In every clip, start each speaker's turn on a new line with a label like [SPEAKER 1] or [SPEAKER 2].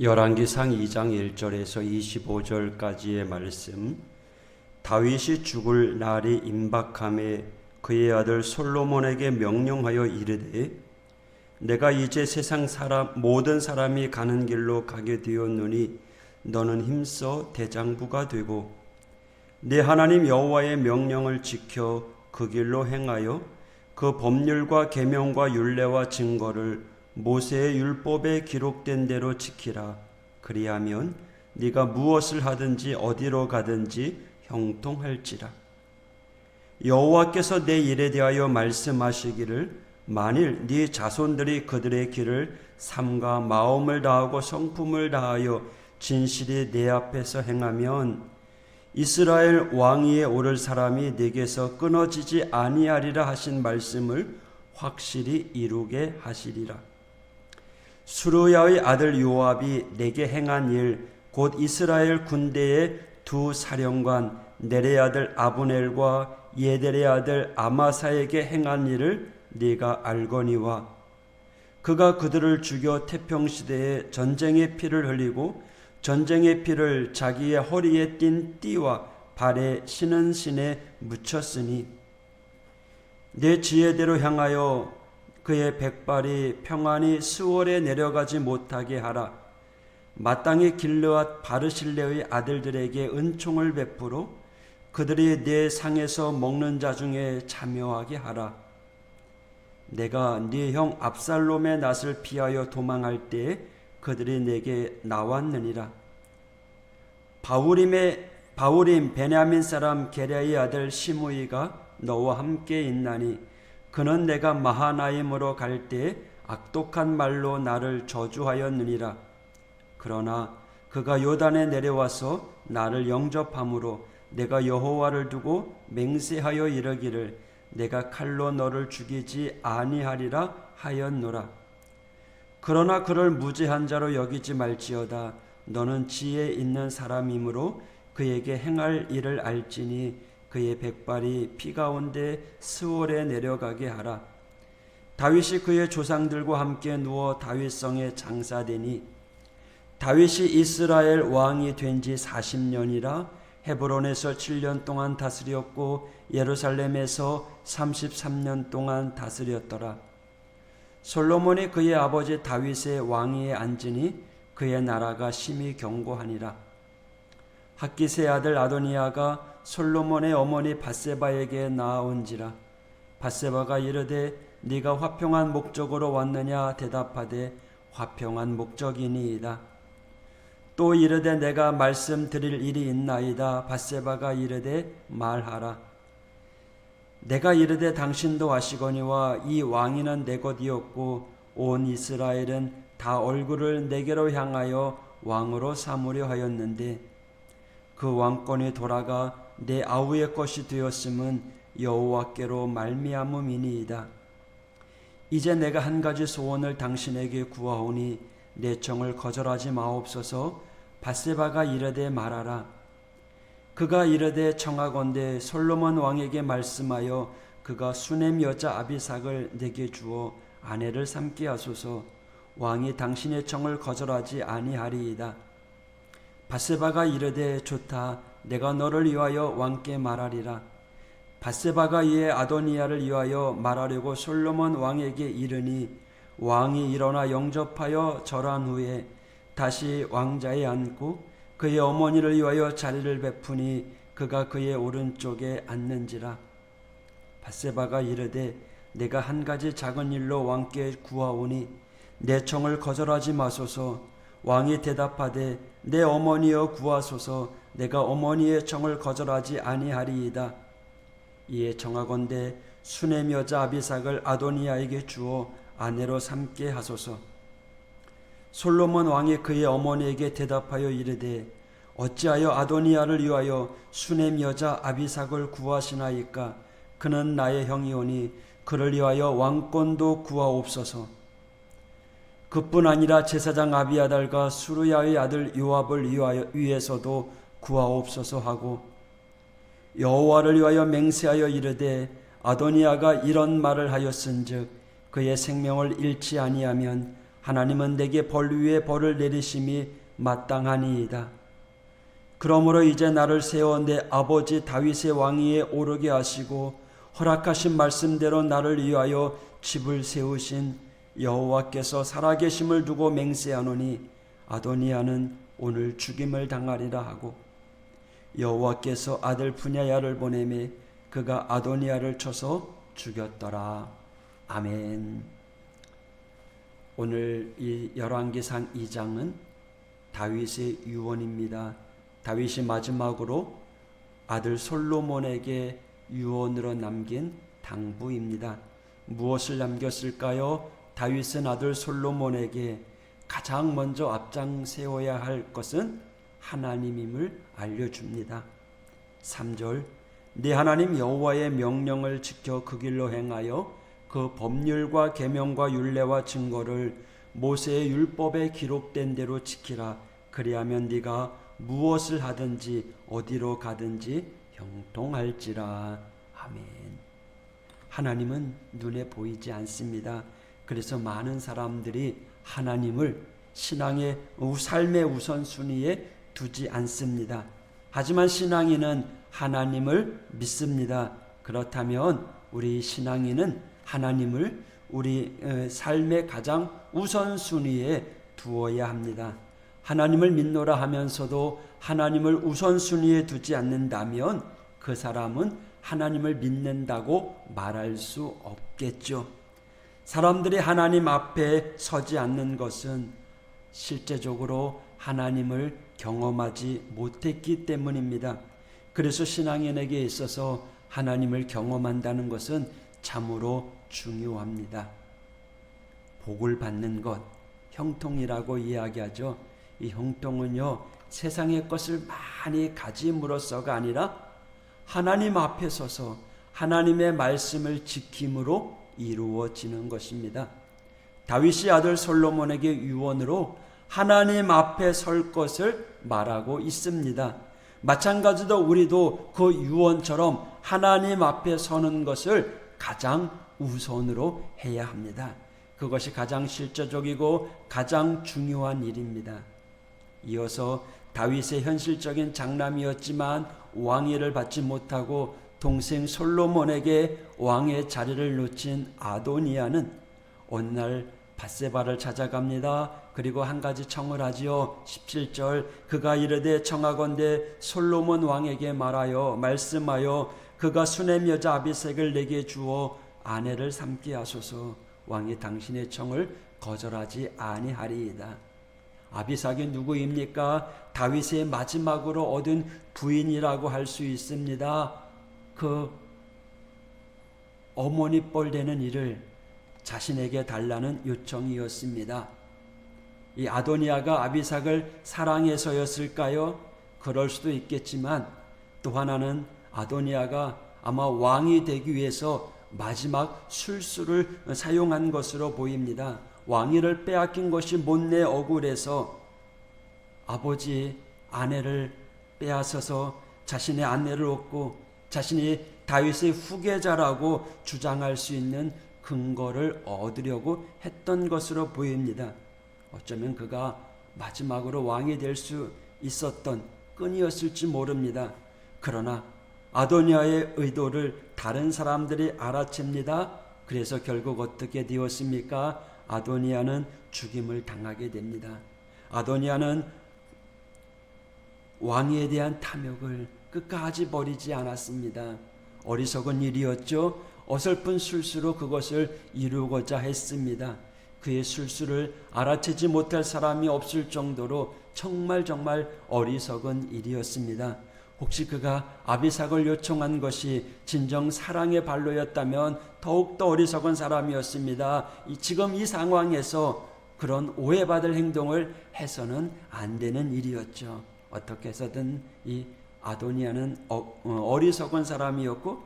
[SPEAKER 1] 열왕기상 2장 1절에서 25절까지의 말씀. 다윗이 죽을 날이 임박함에 그의 아들 솔로몬에게 명령하여 이르되 내가 이제 세상 모든 사람이 가는 길로 가게 되었노니 너는 힘써 대장부가 되고 네 하나님 여호와의 명령을 지켜 그 길로 행하여 그 법률과 계명과 율례와 증거를 모세의 율법에 기록된 대로 지키라. 그리하면 네가 무엇을 하든지 어디로 가든지 형통할지라. 여호와께서 내 일에 대하여 말씀하시기를 만일 네 자손들이 그들의 길을 삼가 마음을 다하고 성품을 다하여 진실이 내 앞에서 행하면 이스라엘 왕위에 오를 사람이 네게서 끊어지지 아니하리라 하신 말씀을 확실히 이루게 하시리라. 수르야의 아들 요압이 내게 행한 일 곧 이스라엘 군대의 두 사령관 네레의 아들 아브넬과 예델의 아들 아마사에게 행한 일을 네가 알거니와 그가 그들을 죽여 태평시대에 전쟁의 피를 흘리고 전쟁의 피를 자기의 허리에 띤 띠와 발에 신은 신에 묻혔으니 내 지혜대로 향하여 그의 백발이 평안히 스월에 내려가지 못하게 하라. 마땅히 길르앗 바르실레의 아들들에게 은총을 베풀어 그들이 내 상에서 먹는 자 중에 참여하게 하라. 내가 네 형 압살롬의 낫을 피하여 도망할 때에 그들이 내게 나왔느니라. 바울임 베냐민 사람 게랴의 아들 시므이가 너와 함께 있나니 그는 내가 마하나임으로 갈 때에 악독한 말로 나를 저주하였느니라. 그러나 그가 요단에 내려와서 나를 영접함으로 내가 여호와를 두고 맹세하여 이르기를 내가 칼로 너를 죽이지 아니하리라 하였노라. 그러나 그를 무죄한 자로 여기지 말지어다. 너는 지혜 있는 사람이므로 그에게 행할 일을 알지니 그의 백발이 피 가운데 스월에 내려가게 하라. 다윗이 그의 조상들과 함께 누워 다윗성에 장사되니 다윗이 이스라엘 왕이 된 지 40년이라 헤브론에서 7년 동안 다스렸고 예루살렘에서 33년 동안 다스렸더라. 솔로몬이 그의 아버지 다윗의 왕위에 앉으니 그의 나라가 심히 견고하니라. 핫깃의 아들 아도니아가 솔로몬의 어머니 밧세바에게 나아온지라. 밧세바가 이르되 네가 화평한 목적으로 왔느냐 대답하되 화평한 목적이니이다. 또 이르되 내가 말씀드릴 일이 있나이다. 밧세바가 이르되 말하라. 내가 이르되 당신도 아시거니와 이 왕위는 내 것이었고 온 이스라엘은 다 얼굴을 내게로 향하여 왕으로 삼으려 하였는데 그 왕권이 돌아가 내 아우의 것이 되었음은 여호와께로 말미암음이니이다. 이제 내가 한 가지 소원을 당신에게 구하오니 내 청을 거절하지 마옵소서. 밧세바가 이르되 말하라. 그가 이르되 청하건대 솔로몬 왕에게 말씀하여 그가 수넴 여자 아비삭을 내게 주어 아내를 삼게 하소서. 왕이 당신의 청을 거절하지 아니하리이다. 밧세바가 이르되 좋다. 내가 너를 위하여 왕께 말하리라. 밧세바가 이에 아도니아를 위하여 말하려고 솔로몬 왕에게 이르니 왕이 일어나 영접하여 절한 후에 다시 왕자에 앉고 그의 어머니를 위하여 자리를 베푸니 그가 그의 오른쪽에 앉는지라. 밧세바가 이르되 내가 한 가지 작은 일로 왕께 구하오니 내 청을 거절하지 마소서. 왕이 대답하되 내 어머니여 구하소서. 내가 어머니의 청을 거절하지 아니하리이다. 이에 청하건대 수넴 여자 아비삭을 아도니아에게 주어 아내로 삼게 하소서. 솔로몬 왕이 그의 어머니에게 대답하여 이르되 어찌하여 아도니아를 위하여 수넴 여자 아비삭을 구하시나이까? 그는 나의 형이오니 그를 위하여 왕권도 구하옵소서. 그뿐 아니라 제사장 아비아달과 수르야의 아들 요압을 위해서도 구하옵소서 하고 여호와를 위하여 맹세하여 이르되 아도니아가 이런 말을 하였은즉 그의 생명을 잃지 아니하면 하나님은 내게 벌 위에 벌을 내리심이 마땅하니이다. 그러므로 이제 나를 세워 내 아버지 다윗의 왕위에 오르게 하시고 허락하신 말씀대로 나를 위하여 집을 세우신 여호와께서 살아계심을 두고 맹세하노니 아도니아는 오늘 죽임을 당하리라 하고, 여호와께서 아들 분야야를 보내매 그가 아도니아를 쳐서 죽였더라. 아멘. 오늘 이 열왕기상 2장은 다윗의 유언입니다. 다윗이 마지막으로 아들 솔로몬에게 유언으로 남긴 당부입니다. 무엇을 남겼을까요? 다윗은 아들 솔로몬에게 가장 먼저 앞장 세워야 할 것은 하나님임을 알려줍니다. 3절, 네 하나님 여호와의 명령을 지켜 그 길로 행하여 그 법률과 계명과 율례와 증거를 모세의 율법에 기록된 대로 지키라. 그리하면 네가 무엇을 하든지 어디로 가든지 형통할지라. 아멘. 하나님은 눈에 보이지 않습니다. 그래서 많은 사람들이 하나님을 신앙의 삶의 우선순위에 두지 않습니다. 하지만 신앙인은 하나님을 믿습니다. 그렇다면 우리 신앙인은 하나님을 우리 삶의 가장 우선순위에 두어야 합니다. 하나님을 믿노라 하면서도 하나님을 우선순위에 두지 않는다면 그 사람은 하나님을 믿는다고 말할 수 없겠죠. 사람들이 하나님 앞에 서지 않는 것은 실제적으로 하나님을 경험하지 못했기 때문입니다. 그래서 신앙인에게 있어서 하나님을 경험한다는 것은 참으로 중요합니다. 복을 받는 것, 형통이라고 이야기하죠. 이 형통은요, 세상의 것을 많이 가짐으로써가 아니라 하나님 앞에 서서 하나님의 말씀을 지킴으로 이루어지는 것입니다. 다윗이 아들 솔로몬에게 유언으로 하나님 앞에 설 것을 말하고 있습니다. 마찬가지로 우리도 그 유언처럼 하나님 앞에 서는 것을 가장 우선으로 해야 합니다. 그것이 가장 실제적이고 가장 중요한 일입니다. 이어서 다윗의 현실적인 장남이었지만 왕위를 받지 못하고 동생 솔로몬에게 왕의 자리를 놓친 아도니아는 어느 날 밧세바를 찾아갑니다. 그리고 한 가지 청을 하지요. 17절, 그가 이르되 청하건대 솔로몬 왕에게 말씀하여 그가 수냄 여자 아비색을 내게 주어 아내를 삼게 하소서. 왕이 당신의 청을 거절하지 아니하리이다. 아비삭이 누구입니까? 다윗의 마지막으로 얻은 부인이라고 할 수 있습니다. 그 어머니 뻘 되는 일을 자신에게 달라는 요청이었습니다. 이 아도니아가 아비삭을 사랑해서였을까요? 그럴 수도 있겠지만 또 하나는 아도니아가 아마 왕이 되기 위해서 마지막 술수를 사용한 것으로 보입니다. 왕위를 빼앗긴 것이 못내 억울해서 아버지 아내를 빼앗아서 자신의 아내를 얻고 자신이 다윗의 후계자라고 주장할 수 있는 근거를 얻으려고 했던 것으로 보입니다. 어쩌면 그가 마지막으로 왕이 될 수 있었던 끈이었을지 모릅니다. 그러나 아도니아의 의도를 다른 사람들이 알아챕니다. 그래서 결국 어떻게 되었습니까? 아도니아는 죽임을 당하게 됩니다. 아도니아는 왕위에 대한 탐욕을 끝까지 버리지 않았습니다. 어리석은 일이었죠. 어설픈 술수로 그것을 이루고자 했습니다. 그의 술수를 알아채지 못할 사람이 없을 정도로 정말 어리석은 일이었습니다. 혹시 그가 아비삭을 요청한 것이 진정 사랑의 발로였다면 더욱더 어리석은 사람이었습니다. 지금 이 상황에서 그런 오해받을 행동을 해서는 안 되는 일이었죠. 어떻게 해서든 이 아도니아는 어리석은 사람이었고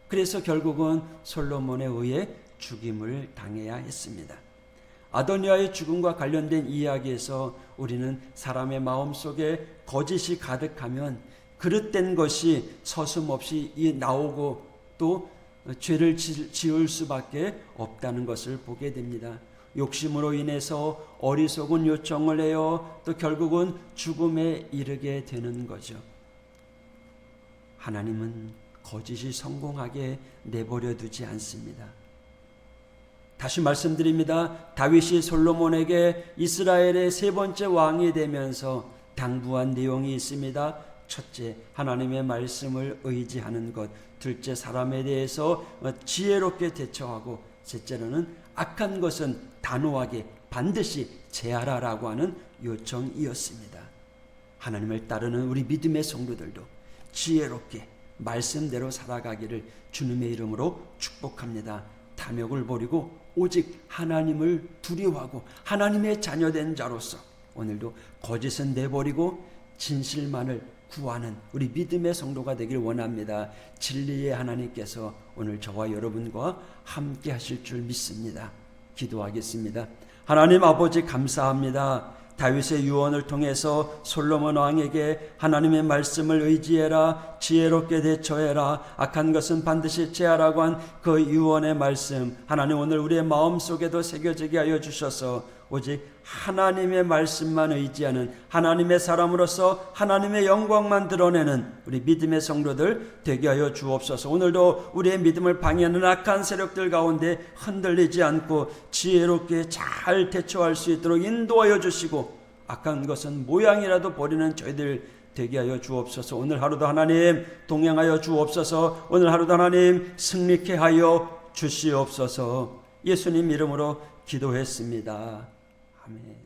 [SPEAKER 1] 그래서 결국은 솔로몬에 의해 죽임을 당해야 했습니다. 아도니아의 죽음과 관련된 이야기에서 우리는 사람의 마음속에 거짓이 가득하면 그릇된 것이 서슴없이 나오고 또 죄를 지을 수밖에 없다는 것을 보게 됩니다. 욕심으로 인해서 어리석은 요청을 해요. 또 결국은 죽음에 이르게 되는 거죠. 하나님은 거짓이 성공하게 내버려 두지 않습니다. 다시 말씀드립니다. 다윗이 솔로몬에게 이스라엘의 세 번째 왕이 되면서 당부한 내용이 있습니다. 첫째, 하나님의 말씀을 의지하는 것. 둘째, 사람에 대해서 지혜롭게 대처하고, 셋째로는 악한 것은 단호하게 반드시 제하라라고 하는 요청이었습니다. 하나님을 따르는 우리 믿음의 성도들도 지혜롭게 말씀대로 살아가기를 주님의 이름으로 축복합니다. 탐욕을 버리고 오직 하나님을 두려워하고 하나님의 자녀된 자로서 오늘도 거짓은 내버리고 진실만을 구하는 우리 믿음의 성도가 되길 원합니다. 진리의 하나님께서 오늘 저와 여러분과 함께 하실 줄 믿습니다. 기도하겠습니다. 하나님 아버지 감사합니다. 다윗의 유언을 통해서 솔로몬 왕에게 하나님의 말씀을 의지해라, 지혜롭게 대처해라, 악한 것은 반드시 제하라고 한 그 유언의 말씀, 하나님 오늘 우리의 마음속에도 새겨지게 하여 주셔서 오직 하나님의 말씀만 의지하는 하나님의 사람으로서 하나님의 영광만 드러내는 우리 믿음의 성도들 되게 하여 주옵소서. 오늘도 우리의 믿음을 방해하는 악한 세력들 가운데 흔들리지 않고 지혜롭게 잘 대처할 수 있도록 인도하여 주시고, 악한 것은 모양이라도 버리는 저희들 되게 하여 주옵소서. 오늘 하루도 하나님 동행하여 주옵소서. 오늘 하루도 하나님 승리케 하여 주시옵소서. 예수님 이름으로 기도했습니다. 아멘.